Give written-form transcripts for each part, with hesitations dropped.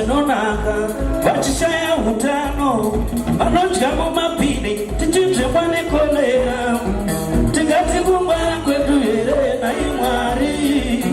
zinonaka vachishaya utano vanodyamo mapini tichinje mwane kolera tingati kungwara kwedu here nai Mwari.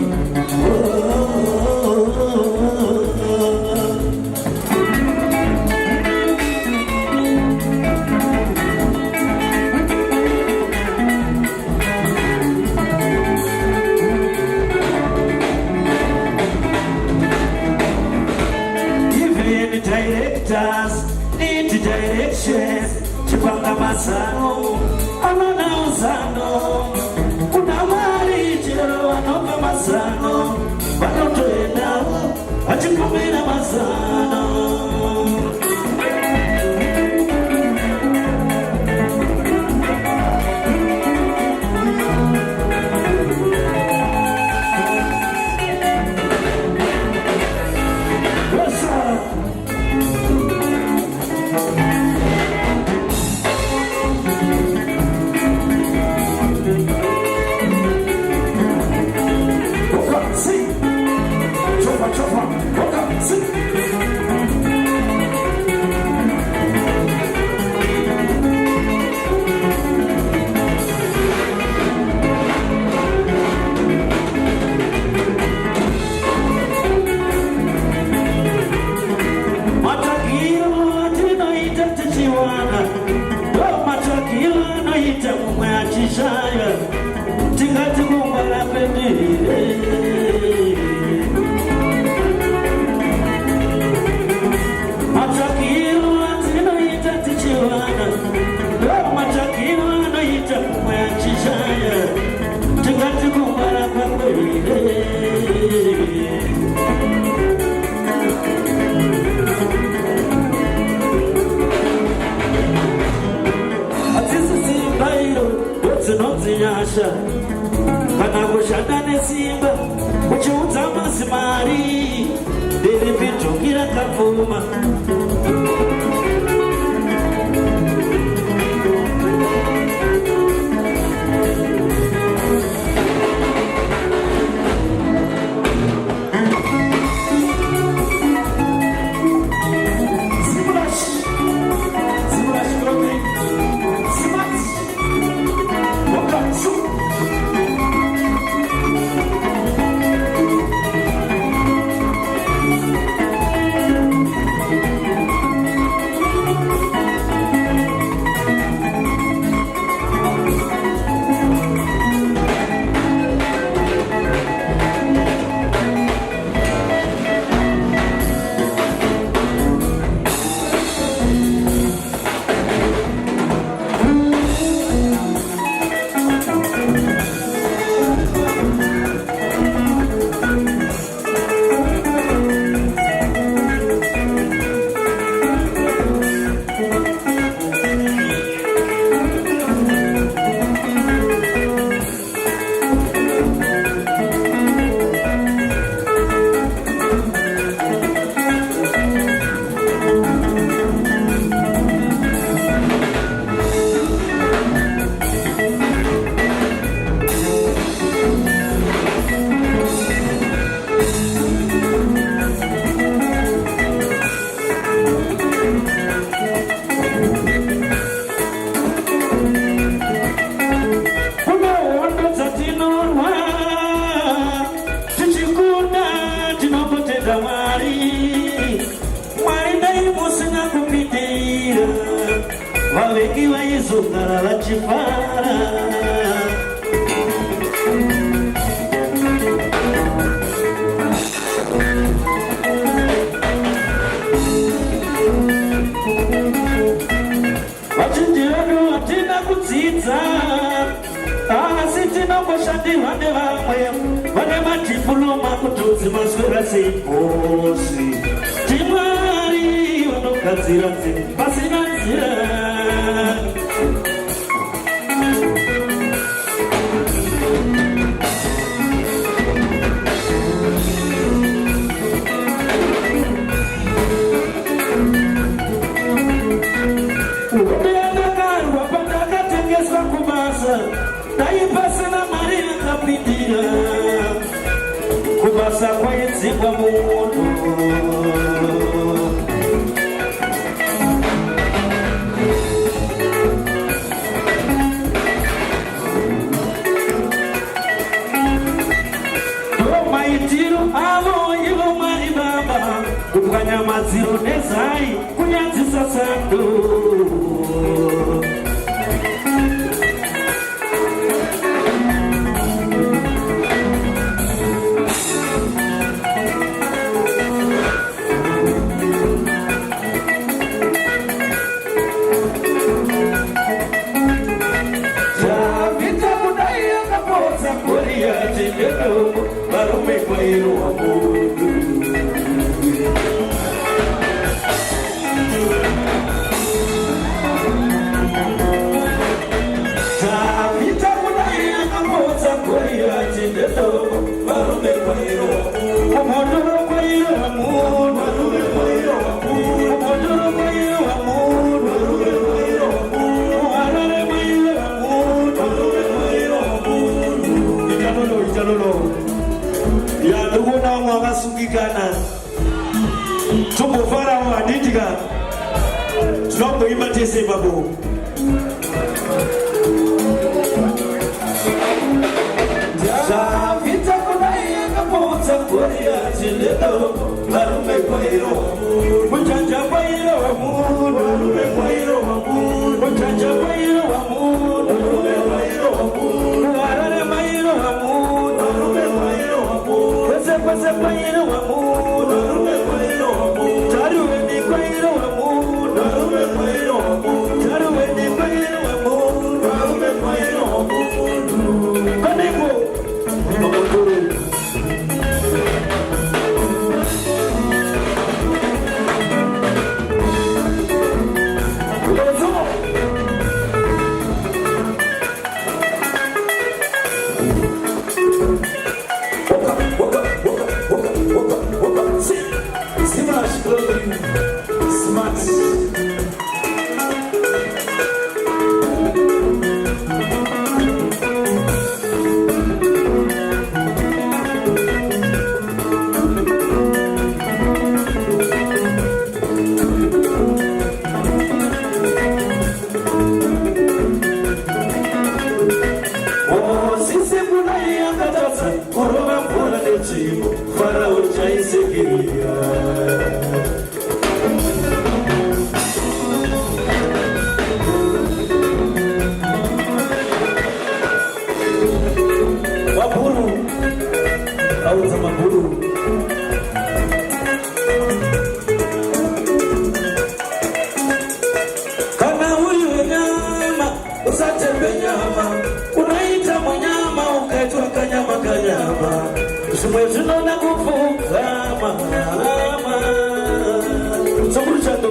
Directors need directions chipanga masano amana uzano kuna mari chero wanoka masano wanotoenda wachikumira masano. Tingati kumbala pendile matakiro atinoita tichiwana matakiro anoita kumwachishaya tingati kumbala pendile zinonzinyasha kana kushanda nesimba uchiudza mazimari ndiri pitungira kapfuma Waweki wa Yesu karala chifara wachinjirano watina kudzidza asi tinongoshandirwa nevamwe vane madhiploma kutodzi maswera seibosi tiMwari vanogadzira nzira pasina nzira. Kubasa kwa yenzigwa mundu nyama zironezai kunyadzisa sando Barume kwa hilo wabudu Tavita kudai akamoza kwa hiyo atindeto Barume kwa hilo wabudu Umodoro kwa hilo wabudu Barume kwa hilo wabudu Umodoro kwa hilo wabudu Barume kwa hilo wabudu Uharare kwa hilo wabudu Barume kwa hilo wabudu Ijalolo ya ndugu na mwakasukikana tumufara wa ditika tunapo imatese babu Zavita kudai akamoza kuria chileto Barume kwa hilo Mchanja kwa hilo wamudu Barume kwa hilo wamudu Mchanja kwa hilo wamudu Barume kwa hilo wamudu Uharare kwa hilo wamudu Barume kwa hilo wamudu Pese kwa hilo wamudu Barume kwa hilo wamudu Taruweni kwa hilo wamudu Barume kwa hilo wamudu Taruweni kwa hilo wamudu Barume kwa hilo wamudu Kanibu unaita mnyama ukaitwa kanyama kanyama Sumwezu na kufuka mama Samburu chando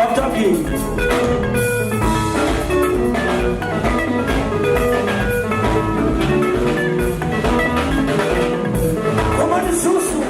Ataki Komadi susu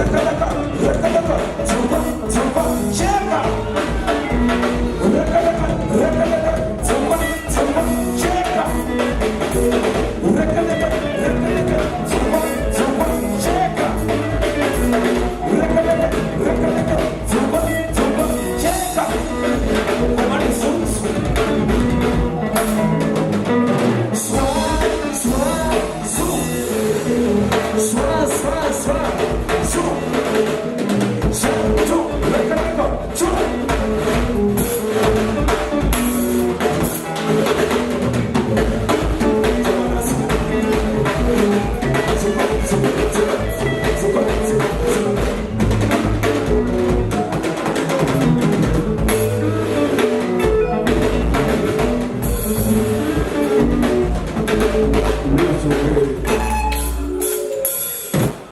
Kakalaka